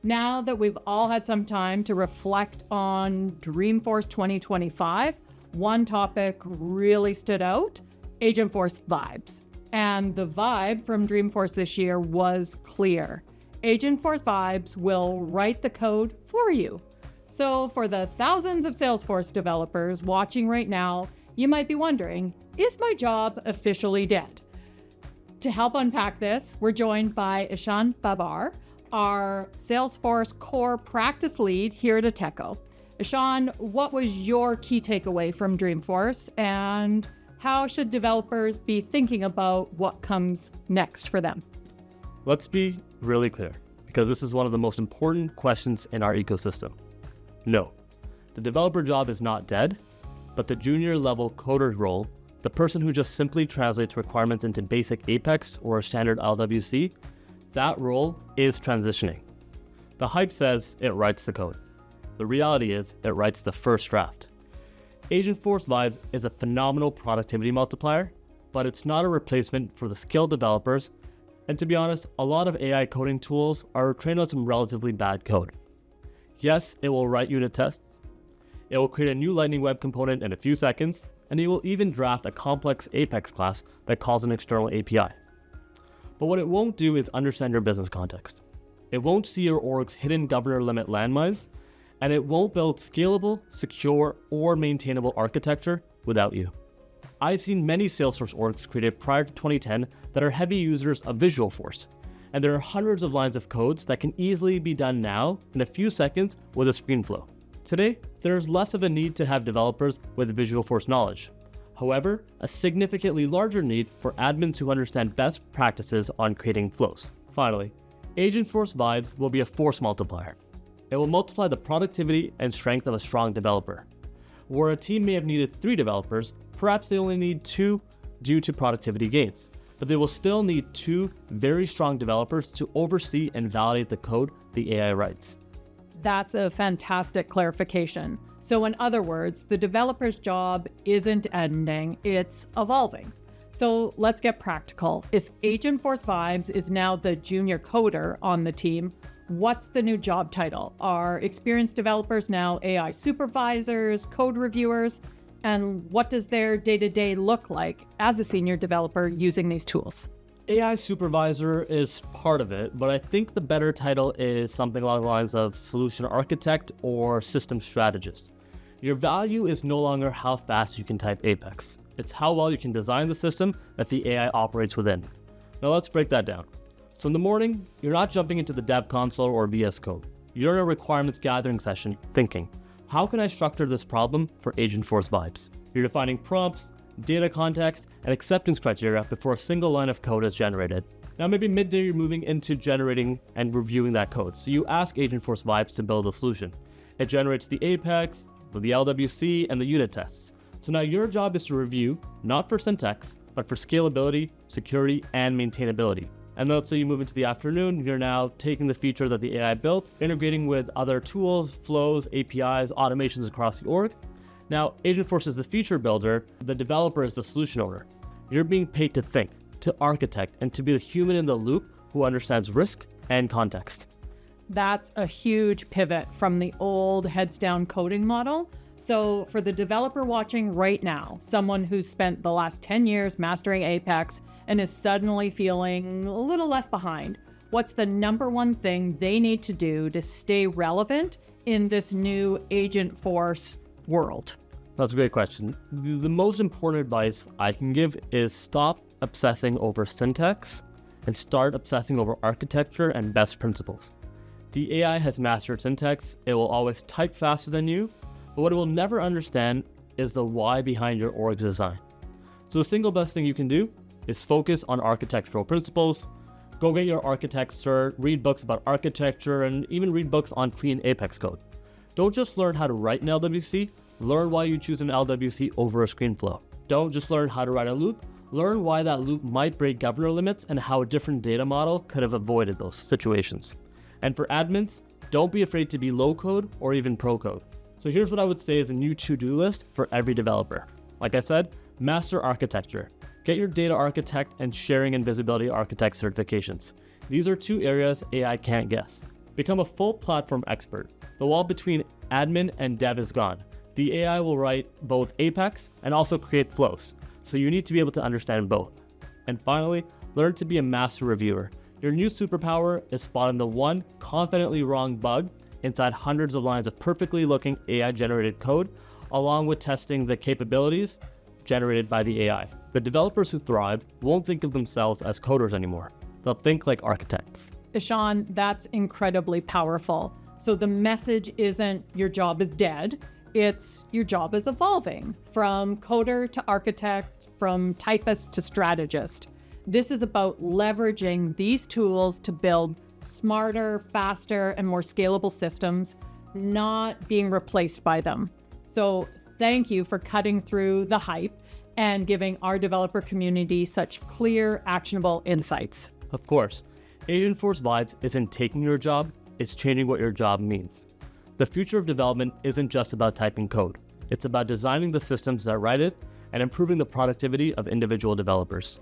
Now that we've all had some time to reflect on Dreamforce 2025, one topic really stood out: Agentforce vibes. And the vibe from Dreamforce this year was clear. Agentforce vibes will write the code for you. So for the thousands of Salesforce developers watching right now, you might be wondering, is my job officially dead? To help unpack this, we're joined by Ishan Babar, our Salesforce core practice lead here at Ateko. Ishan, what was your key takeaway from Dreamforce, and how should developers be thinking about what comes next for them? Let's be really clear, because this is one of the most important questions in our ecosystem. No, the developer job is not dead, but the junior level coder role, the person who just simply translates requirements into basic Apex or a standard LWC, that role is transitioning. The hype says it writes the code. The reality is it writes the first draft. Agentforce Vibes is a phenomenal productivity multiplier, but it's not a replacement for the skilled developers. And to be honest, a lot of AI coding tools are trained on some relatively bad code. Yes, it will write unit tests. It will create a new Lightning Web component in a few seconds, and it will even draft a complex Apex class that calls an external API. But what it won't do is understand your business context. It won't see your org's hidden governor limit landmines, and it won't build scalable, secure, or maintainable architecture without you. I've seen many Salesforce orgs created prior to 2010 that are heavy users of Visualforce, and there are hundreds of lines of codes that can easily be done now in a few seconds with a screen flow. Today, there is less of a need to have developers with Visualforce knowledge. However, a significantly larger need for admins who understand best practices on creating flows. Finally, Agentforce Vibes will be a force multiplier. It will multiply the productivity and strength of a strong developer. Where a team may have needed 3 developers, perhaps they only need 2 due to productivity gains, but they will still need 2 very strong developers to oversee and validate the code the AI writes. That's a fantastic clarification. So in other words, the developer's job isn't ending, it's evolving. So let's get practical. If Agentforce Vibes is now the junior coder on the team, what's the new job title? Are experienced developers now AI supervisors, code reviewers? And what does their day-to-day look like as a senior developer using these tools? AI supervisor is part of it, but I think the better title is something along the lines of solution architect or system strategist. Your value is no longer how fast you can type Apex. It's how well you can design the system that the AI operates within. Now let's break that down. So in the morning, you're not jumping into the dev console or VS Code. You're in a requirements gathering session thinking, how can I structure this problem for Agentforce Vibes? You're defining prompts, data context, and acceptance criteria before a single line of code is generated. Now maybe midday you're moving into generating and reviewing that code. So you ask Agentforce Vibes to build a solution. It generates the Apex, the LWC, and the unit tests. So now your job is to review, not for syntax, but for scalability, security, and maintainability. And let's say you move into the afternoon, you're now taking the feature that the AI built, integrating with other tools, flows, APIs, automations across the org. Now, Agentforce is the feature builder, the developer is the solution owner. You're being paid to think, to architect, and to be the human in the loop who understands risk and context. That's a huge pivot from the old heads down coding model. So for the developer watching right now, someone who's spent the last 10 years mastering Apex and is suddenly feeling a little left behind, what's the number one thing they need to do to stay relevant in this new Agentforce world? That's a great question. The most important advice I can give is stop obsessing over syntax and start obsessing over architecture and best principles. The AI has mastered syntax. It will always type faster than you, but what it will never understand is the why behind your org's design. So the single best thing you can do is focus on architectural principles. Go get your architect cert, read books about architecture, and even read books on clean Apex code. Don't just learn how to write an LWC, learn why you choose an LWC over a screen flow. Don't just learn how to write a loop, learn why that loop might break governor limits and how a different data model could have avoided those situations. And for admins, don't be afraid to be low code or even pro code. So here's what I would say is a new to-do list for every developer. Like I said, master architecture. Get your data architect and sharing and visibility architect certifications. These are 2 areas AI can't guess. Become a full platform expert. The wall between admin and dev is gone. The AI will write both Apex and also create flows, so you need to be able to understand both. And finally, learn to be a master reviewer. Your new superpower is spotting the one confidently wrong bug inside hundreds of lines of perfectly looking AI-generated code, along with testing the capabilities generated by the AI. The developers who thrive won't think of themselves as coders anymore. They'll think like architects. Ishan, that's incredibly powerful. So the message isn't your job is dead, it's your job is evolving from coder to architect, from typist to strategist. This is about leveraging these tools to build smarter, faster, and more scalable systems, not being replaced by them. So thank you for cutting through the hype and giving our developer community such clear, actionable insights. Of course, Agentforce Vibes isn't taking your job, it's changing what your job means. The future of development isn't just about typing code. It's about designing the systems that write it and improving the productivity of individual developers.